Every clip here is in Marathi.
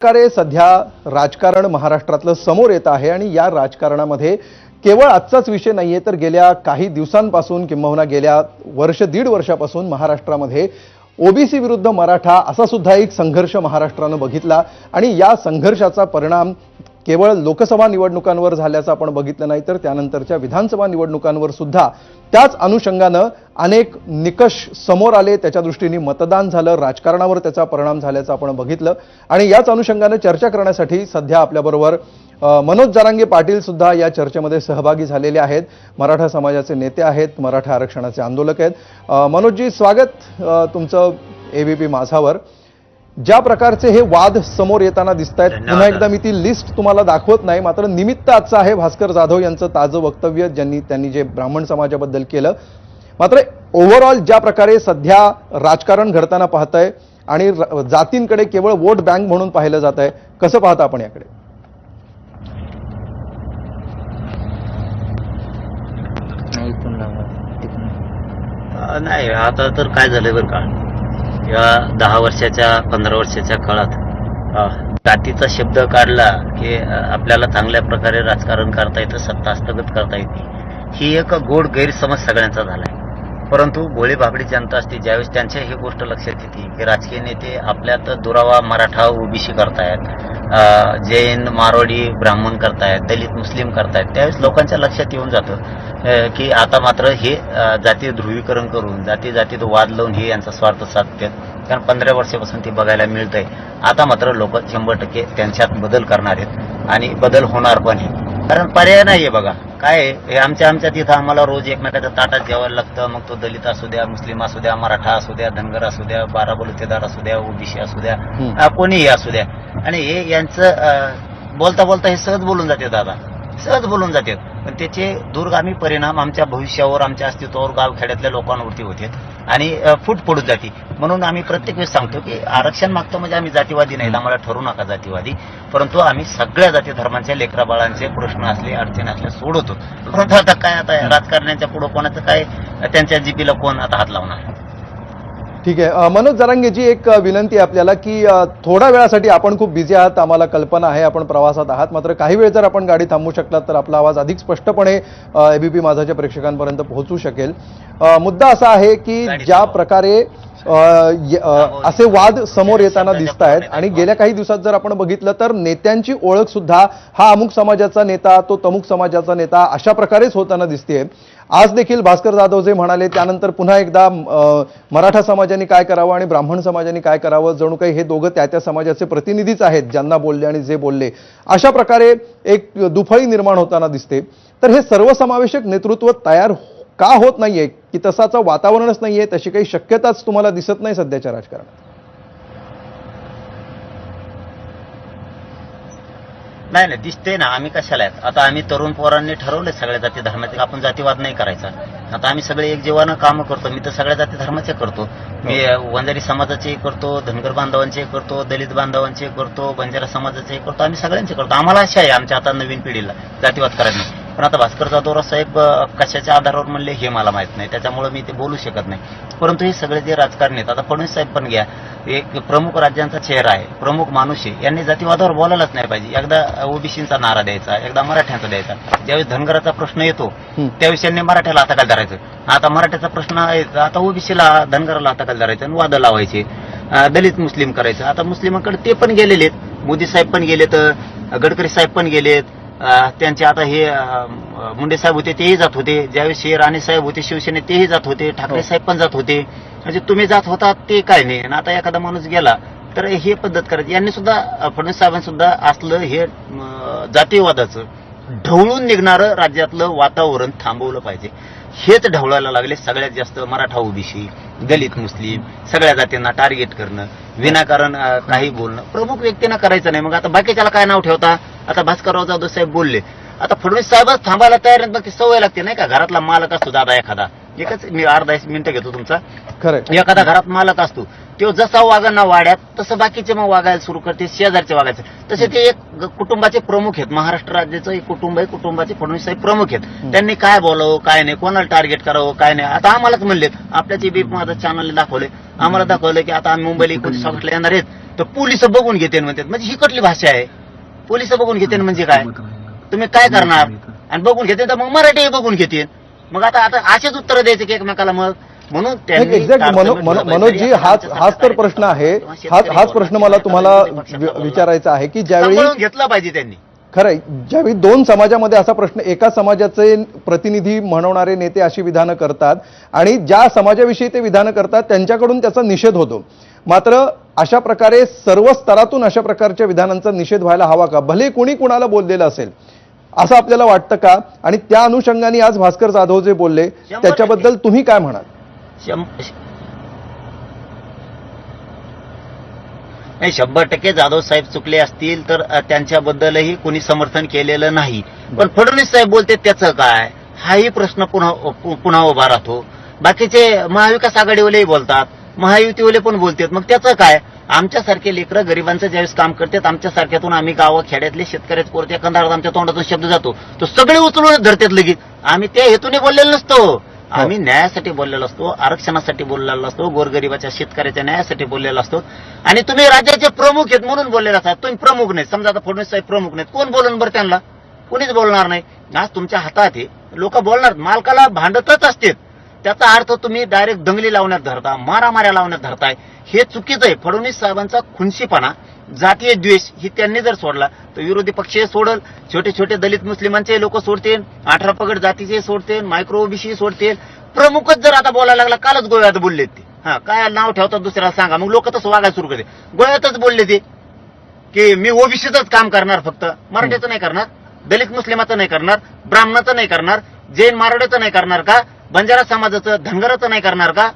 प्रकारे सध्या राजकारण महाराष्ट्रातलं समोर येत आहे आणि या राजकारणामध्ये केवळ आजचाच विषय नाहीये तर गेल्या काही दिवसांपासून किंबहुना गेल्या दीड वर्षापासून महाराष्ट्रामध्ये ओबीसी विरुद्ध मराठा असा सुद्धा एक संघर्ष महाराष्ट्रानं बघितला आणि या संघर्षाचा परिणाम केवळ लोकसभा निवडणुकांवर झाल्याचं आपण बघितलं नाही तर त्यानंतरच्या विधानसभा निवडणुकांवर सुद्धा त्याच अनुषंगानं अनेक निकष समोर आले, त्याच्या दृष्टीने मतदान झालं, राजकारणावर त्याचा परिणाम झाल्याचं आपण बघितलं आणि याच अनुषंगानं चर्चा करण्यासाठी सध्या आपल्याबरोबर मनोज जरांगे पाटील सुद्धा या चर्चेमध्ये सहभागी झालेले आहेत. मराठा समाजाचे नेते आहेत, मराठा आरक्षणाचे आंदोलक आहेत. मनोजजी, स्वागत तुमचं एबीपी माझावर. ज्या प्रकारचे हे वाद समोर येताना दिसत आहेत, पुन्हा एकदा मी ती लिस्ट तुम्हाला दाखवत नाही, मात्र निमित्त आजचं आहे भास्कर जाधव यांचं ताजं वक्तव्य त्यांनी जे ब्राह्मण समाजाबद्दल केलं. मात्र ओव्हरऑल ज्या प्रकारे सध्या राजकारण घडताना पाहतंय आणि जातींकडे केवळ वोट बँक म्हणून पाहिलं जात आहे, कसं पाहता आपण याकडे? नाही, आता तर काय झालंय बरं का, या 10 वर्षाच्या 15 वर्षाच्या काळात जातीचा शब्द काढला की आपल्याला चांगल्या प्रकारे राजकारण करता येतं, सत्ता हस्तगत करता येते, ही एक गोड गैरसमज सगळ्यांचा झालाय. परंतु भोळी भाबडी जनता असते, ज्यावेळेस त्यांच्या ही गोष्ट लक्षात येते की राजकीय नेते आपल्यात दुरावा मराठा ओबीसी करतायत, जैन मारवाडी ब्राह्मण करतायत, दलित मुस्लिम करतायत, त्यावेळेस लोकांच्या लक्षात येऊन जातं की आता मात्र हे जातीय ध्रुवीकरण करून जातीत वाद लावून हे यांचा स्वार्थ साधतात. कारण 15 वर्षापासून ते बघायला मिळतंय. आता मात्र लोक 100% त्यांच्यात बदल करणार आहेत आणि बदल होणार पण आहे. कारण पर्याय नाहीये. बघा काय हे आमच्या तिथं आम्हाला रोज एकमेकाच्या ताटात जेवायला लागतं. मग तो दलित असू द्या, मुस्लिम असू द्या, मराठा असू द्या, धनगर असू द्या, 12 बलुतेदार असू द्या, ओबीसी असू द्या, कोणीही असू द्या. आणि हे यांचं बोलता हे सहज बोलून जाते दादा, सहज बोलून जातात. पण त्याचे दूरगामी परिणाम आमच्या भविष्यावर, आमच्या अस्तित्वावर, गावखेड्यातल्या लोकांवरती होते आणि फूट पडून जाते. म्हणून आम्ही प्रत्येक वेळेस सांगतो की आरक्षण मागतो म्हणजे आम्ही जातीवादी नाही, आम्हाला ठरू नका जातीवादी, परंतु आम्ही सगळ्या जाती धर्मांच्या लेकरा बाळांचे प्रश्न असले, अडचणी असल्या सोडवतो. परंतु आता काय, आता राजकारण्यांच्या पुढे कोणाचं काय, त्यांच्या जीपीला कोण आता हात लावणार? ठीक आहे. मनोज जरांगेजी, एक विनंती आहे आपल्याला की थोड्या वेळासाठी आपण खूप बिझी आहात, आम्हाला कल्पना आहे आपण प्रवासात आहात, मात्र काही वेळ जर आपण गाडी थांबवू शकलात तर आपला आवाज अधिक स्पष्टपणे एबीपी माझाच्या प्रेक्षकांपर्यंत पोहोचू शकेल. मुद्दा असा आहे की ज्या प्रकारे असे वाद समोर येताना दिसत आहेत आणि गेल्या काही दिवसात जर आपण बघितलं तर नेत्यांची ओळख सुद्धा हा अमुक समाजाचा नेता, तो तमुक समाजाचा नेता अशा प्रकारेच होताना दिसते. आज देखील भास्कर जाधव जे म्हणाले त्यानंतर पुन्हा एकदा मराठा समाजाने काय करावं आणि ब्राह्मण समाजाने काय करावं, जणू काही हे दोघं त्या समाजाचे प्रतिनिधीच आहेत, ज्यांना बोलले आणि जे बोलले, अशा प्रकारे एक दुफळी निर्माण होताना दिसते. तर हे सर्वसमावेशक नेतृत्व तयार का होत नाहीये, की तसाचं वातावरणच नाहीये, तशी काही शक्यताच तुम्हाला दिसत नाही सध्याच्या राजकारणात? नाही दिसते ना, आम्ही कशाला आहेत. आता आम्ही तरुण पोरांनी ठरवले सगळ्या जाती धर्माचे, आपण जातीवाद नाही करायचा. आता आम्ही सगळे एक जीवानं कामं करतो. मी तर सगळ्या जाती धर्माचे करतो. मी वंजारी समाजाचे करतो, धनगर बांधवांचे करतो, दलित बांधवांचे करतो, बंजारा समाजाचे करतो, आम्ही सगळ्यांचे करतो. आम्हाला अशा आहे आमच्या आता नवीन पिढीला जातीवाद करायला नाही. पण आता भास्कर जाधव साहेब कशाच्या आधारावर म्हणले हे मला माहित नाही, त्याच्यामुळे मी ते बोलू शकत नाही. परंतु हे सगळे जे राजकारणी आहेत, आता फडणवीस साहेब पण घ्या, एक प्रमुख राज्यांचा चेहरा आहे, प्रमुख माणूस आहे, यांनी जातीवादावर बोलायलाच नाही पाहिजे. एकदा ओबीसीचा नारा द्यायचा, एकदा मराठ्यांचा द्यायचा. ज्यावेळेस धनगराचा प्रश्न येतो त्यावेळेस त्यांनी मराठ्याला हाताखाली धरायचं. आता मराठ्याचा प्रश्न आहे, आता ओबीसीला धनगराला हाताखाली धरायचं आणि वाद लावायचे, दलित मुस्लिम करायचं. आता मुस्लिमांकडे ते पण गेलेलेत, मोदी साहेब पण गेलेत, गडकरी साहेब पण गेलेत, त्यांचे आता हे मुंडे साहेब होते तेही जात होते, ज्यावेळेस राणे साहेब होते शिवसेनेत तेही जात होते, ठाकरे साहेब पण जात होते. म्हणजे तुम्ही जात होता ते काय नाही. आणि आता एखादा माणूस गेला तर हे पद्धत करायची. यांनी सुद्धा, फडणवीस साहेबांनी सुद्धा असलं हे जातीयवादाचं ढवळून निघणारं राज्यातलं वातावरण थांबवलं पाहिजे. हेच ढवळायला लागले. सगळ्यात जास्त मराठा ओबीसी, दलित मुस्लिम, सगळ्या जातींना टार्गेट करणं, विनाकारण काही बोलणं, प्रमुख व्यक्तींना करायचं नाही. मग आता बाकीच्याला काय नाव ठेवता? आता भास्करराव जाधव साहेब बोलले, आता फडणवीस साहेबच थांबायला तयार आहेत. बाकी सवय लागते नाही का, घरातला मालक असतो दादा एखादा, एकच मी अर्धा मिनिटं घेतो तुमचा, खरं, एखादा घरात मालक असतो, तो जसा वागांना वाड्यात तसं बाकीचे मग वागायला सुरू करते, शेजारचे वागायचे. तसे ते एक कुटुंबाचे प्रमुख आहेत, महाराष्ट्र राज्याचं एक कुटुंब आहे, कुटुंबाचे फडणवीस साहेब प्रमुख आहेत. त्यांनी काय बोलावं काय नाही, कोणाला टार्गेट करावं काय नाही. आता आम्हालाच म्हणलेत, आपल्याच एबीपी माझा चॅनलला दाखवले, आम्हाला दाखवलं की आता आम्ही मुंबईला 29 ऑगस्टला येणार आहेत, तर पोलिस बघून घेते म्हणतात. म्हणजे ही कुठली भाषा आहे? पोलिस बघून घेते म्हणजे काय? तुम्ही काय करणार? आणि बघून घेते तर मग मराठी बघून घेते. मग आता असेच उत्तर द्यायचे की एकमेकाला. मग म्हणून एक्झॅक्ट मनोजजी, हाच तर प्रश्न आहे. हाच प्रश्न मला तुम्हाला विचारायचा आहे की ज्यावेळी घेतला पाहिजे त्यांनी. खरंय, ज्यावेळी दोन समाजामध्ये असा प्रश्न, एका समाजाचे प्रतिनिधी म्हणवणारे नेते अशी विधानं करतात आणि ज्या समाजाविषयी ते विधानं करतात त्यांच्याकडून त्याचा निषेध होतो. मात्र अशा प्रकारे सर्व स्तरातून अशा प्रकारच्या विधानांचा निषेध व्हायला हवा का? भले कुणी कुणाला बोललेलं असेल असं आपल्याला वाटतं का? आणि त्या अनुषंगाने आज भास्कर जाधव जे बोलले त्याच्याबद्दल तुम्ही काय म्हणाल? नाही, 100% जाधव साहेब चुकले असतील तर त्यांच्याबद्दलही कोणी समर्थन केलेलं नाही. पण फडणवीस साहेब बोलते त्याचं काय? हाही प्रश्न पुन्हा उभा राहतो. बाकीचे महाविकास आघाडीवालेही बोलतात, महायुतीवाले पण बोलतात, मग त्याचं काय? आमच्यासारखे लेकरं गरिबांचं ज्यावेळेस काम करतात, आमच्यासारख्यातून आम्ही गावा खेड्यातले शेतकऱ्याच पोरते एखादा आमच्या तोंडातून शब्द जातो तो सगळे उचलून धरतात लगेच. आम्ही त्या हेतूने बोललेलो नसतो, आम्ही न्यायासाठी बोललेलो असतो, आरक्षणासाठी बोललेलो असतो, गोरगरिबाच्या शेतकऱ्याच्या न्यायासाठी बोललेलो असतो. आणि तुम्ही राज्याचे प्रमुख आहेत म्हणून बोललेला असतात. तुम्ही प्रमुख नाहीत, समजा आता फडणवीस साहेब प्रमुख नाहीत, कोण बोलून बरं त्यांना? कोणीच बोलणार नाही. आज तुमच्या हातात आहे, लोक बोलणार, मालकाला भांडतच असतात. त्याचा अर्थ तुम्ही डायरेक्ट दंगली लावण्यात धरता, मारामाऱ्या लावण्यात धरताय, हे चुकीचं आहे. फडणवीस साहेबांचा खुनशीपणा, जातीय द्वेष ही त्यांनी जर सोडला तर विरोधी पक्ष सोडल, छोटे छोटे दलित मुस्लिमांचे लोक सोडतील, 18 पगड जातीचे सोडतील, मायक्रो ओबीसी सोडतील. प्रमुखच जर आता बोलायला लागला, कालच गोव्यात बोलले ते, काय नाव ठेवतात दुसऱ्याला सांगा, मग लोक तसं वागायला सुरू करते. गोव्यातच बोलले ते की मी ओबीसीच काम करणार, फक्त मराठीचं नाही करणार, दलित मुस्लिमाचं नाही करणार, ब्राह्मणाचं नाही करणार, जैन मारवाड्याचं नाही करणार का, बंजारा समाजाचं धनगराचं नाही करणार का?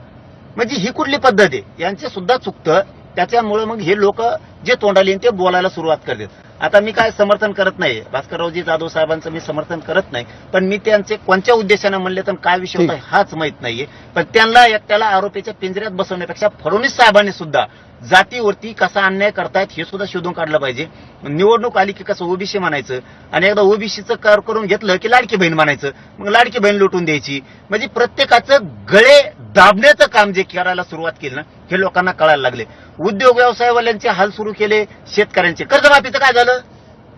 म्हणजे ही कुठली पद्धत आहे? यांचे सुद्धा चुकतं. त्याच्यामुळे मग हे लोक जे तोंडाला येईल ते बोलायला सुरुवात करतात. आता मी काय समर्थन करत नाही, भास्कररावजी जाधव साहेबांचं मी समर्थन करत नाही, पण मी त्यांचे कोणत्या उद्देशाने म्हणले तर काय विषय होता हाच माहित नाहीये. पण त्यांना एकट्याला आरोपीच्या पिंजऱ्यात बसवण्यापेक्षा फडणवीस साहेबांनी सुद्धा जातीवरती कसा अन्याय करतायत हे सुद्धा शोधून काढलं पाहिजे. निवडणूक आली की कसं ओबीसी म्हणायचं, आणि एकदा ओबीसीचं कर करून घेतलं की लाडकी बहीण म्हणायचं, मग लाडकी बहीण लुटून द्यायची. म्हणजे प्रत्येकाचं गळे दाबण्याचं काम जे करायला सुरुवात केली ना, हे लोकांना कळायला लागले. उद्योग व्यवसायवाल्यांचे हाल सुरू केले, शेतकऱ्यांचे कर्जमाफीचं काय झालं?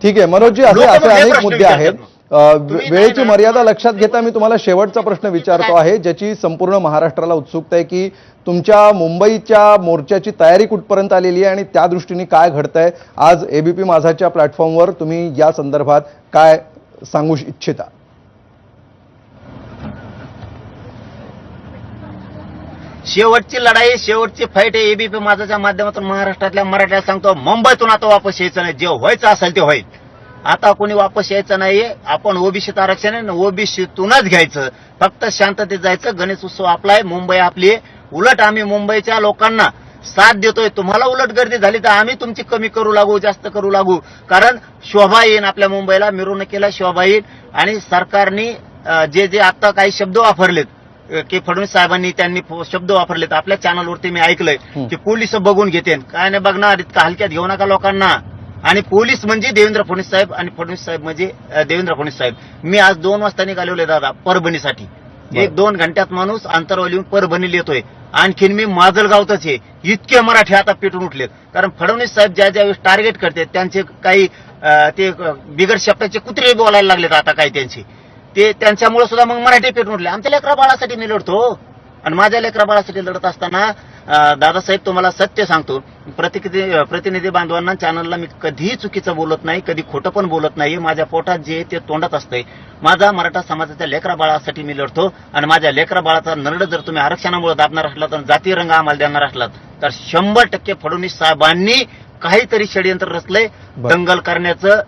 ठीक आहे मनोजजी, असे अनेक मुद्दे आहेत. वेळेची मर्यादा लक्षात घेता मी तुम्हाला शेवटचा प्रश्न विचारतो आहे, ज्याची संपूर्ण महाराष्ट्राला उत्सुकता आहे की तुमच्या मुंबईच्या मोर्चाची तयारी कुठपर्यंत आलेली आहे आणि त्या दृष्टीने काय घडतंय. आज एबीपी माझाच्या प्लॅटफॉर्मवर तुम्ही या संदर्भात काय सांगू इच्छिता? शेवटची लढाई, शेवटची फाईट आहे. एबीपी माझाच्या माध्यमातून महाराष्ट्रातल्या मराठ्याला सांगतो, मुंबईतून आता वापस यायचं नाही. जे व्हायचं असेल ते होईल. आता कोणी वापस यायचं नाहीये. आपण ओबीसीत आरक्षण आहे ना, ओबीसीतूनच घ्यायचं. फक्त शांततेत जायचं. गणेश उत्सव आपला आहे, मुंबई आपली आहे. उलट आम्ही मुंबईच्या लोकांना साथ देतोय. तुम्हाला उलट गर्दी झाली तर आम्ही तुमची कमी करू लागू, जास्त करू लागू. कारण शोभा येईन आपल्या मुंबईला, मिरवणुकीला शोभा येईल. आणि सरकारने जे आता काही शब्द वापरलेत की फडणवीस साहेबांनी त्यांनी शब्द वापरलेत आपल्या चॅनलवरती मी ऐकलंय की पोलिस बघून घेते. काय नाही बघणार, इतका हलक्यात घेऊ नका लोकांना. आणि पोलीस म्हणजे देवेंद्र फडणवीस साहेब आणि फडणवीस साहेब म्हणजे देवेंद्र फडणवीस साहेब. मी आज 2 वाजता निघालेले दादा परभणीसाठी. 1-2 घंट्यात माणूस अंतरावर येऊन परभणीला येतोय. आणखीन मी माजलगावतच आहे. इतके मराठी आता पेटून उठलेत. कारण फडणवीस साहेब ज्या ज्यावेळेस टार्गेट करतात त्यांचे काही ते बिगर शब्दाचे कुत्रे बोलायला लागलेत आता काही त्यांचे. ते त्यांच्यामुळे सुद्धा मग मराठी पेटून उठले. आमच्या लेकरा बाळासाठी मी लढतो. आणि माझ्या लेकरा बाळासाठी लढत असताना दादासाहेब तुम्हाला सत्य सांगतो, प्रतिनिधी बांधवांना चॅनलला मी कधीही चुकीचं बोलत नाही, कधी खोटं पण बोलत नाही. माझ्या पोटात जे ते तोंडात असतंय. माझा मराठा समाजाच्या लेकरा बाळासाठी मी लढतो. आणि माझ्या लेकरा बाळाचा नरड जर तुम्ही आरक्षणामुळे दाबणार असलात तर जातीय रंग आम्हाला देणार असलात तर 100% फडणवीस साहेबांनी काहीतरी षडयंत्र रचलंय. दंगल करण्याचं,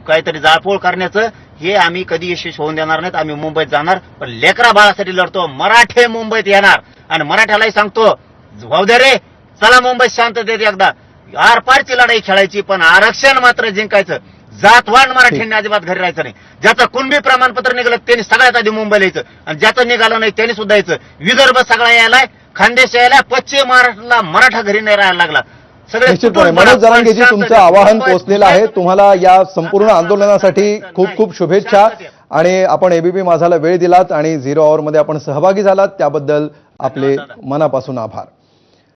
काहीतरी जाळपोळ करण्याचं. हे आम्ही कधी यशस्वी होऊन देणार नाहीत. आम्ही मुंबईत जाणार, पण लेकरा बाळासाठी लढतो. मराठे मुंबईत येणार. आणि मराठ्यालाही सांगतो, भाऊ दे रे, चला मुंबईत शांततेत एकदा आरपारची लढाई खेळायची, पण आरक्षण मात्र जिंकायचं. जातवान मराठ्यांनी अजिबात घरी राहायचं नाही. ज्याचं कुणबी प्रमाणपत्र निघालं त्यांनी सगळ्यात आधी मुंबईला यायचं, आणि ज्याचं निघालं नाही त्यांनी सुद्धा यायचं. विदर्भ सगळा यायलाय, खानदेशाला पश्चिम महाराष्ट्राला मराठा घरी नाही राहायला लागला. सगळे निश्चितपणे कुटुंब मनोज जरांगेजी शांत तुमचं झाले. आवाहन मुंबईत- पोहोचलेलं आहे. तुम्हाला या संपूर्ण आंदोलनासाठी खूप खूप शुभेच्छा आणि आपण एबीपी माझाला वेळ दिलात आणि 0 आवर मध्ये आपण सहभागी झालात त्याबद्दल आपले मनापासून आभार.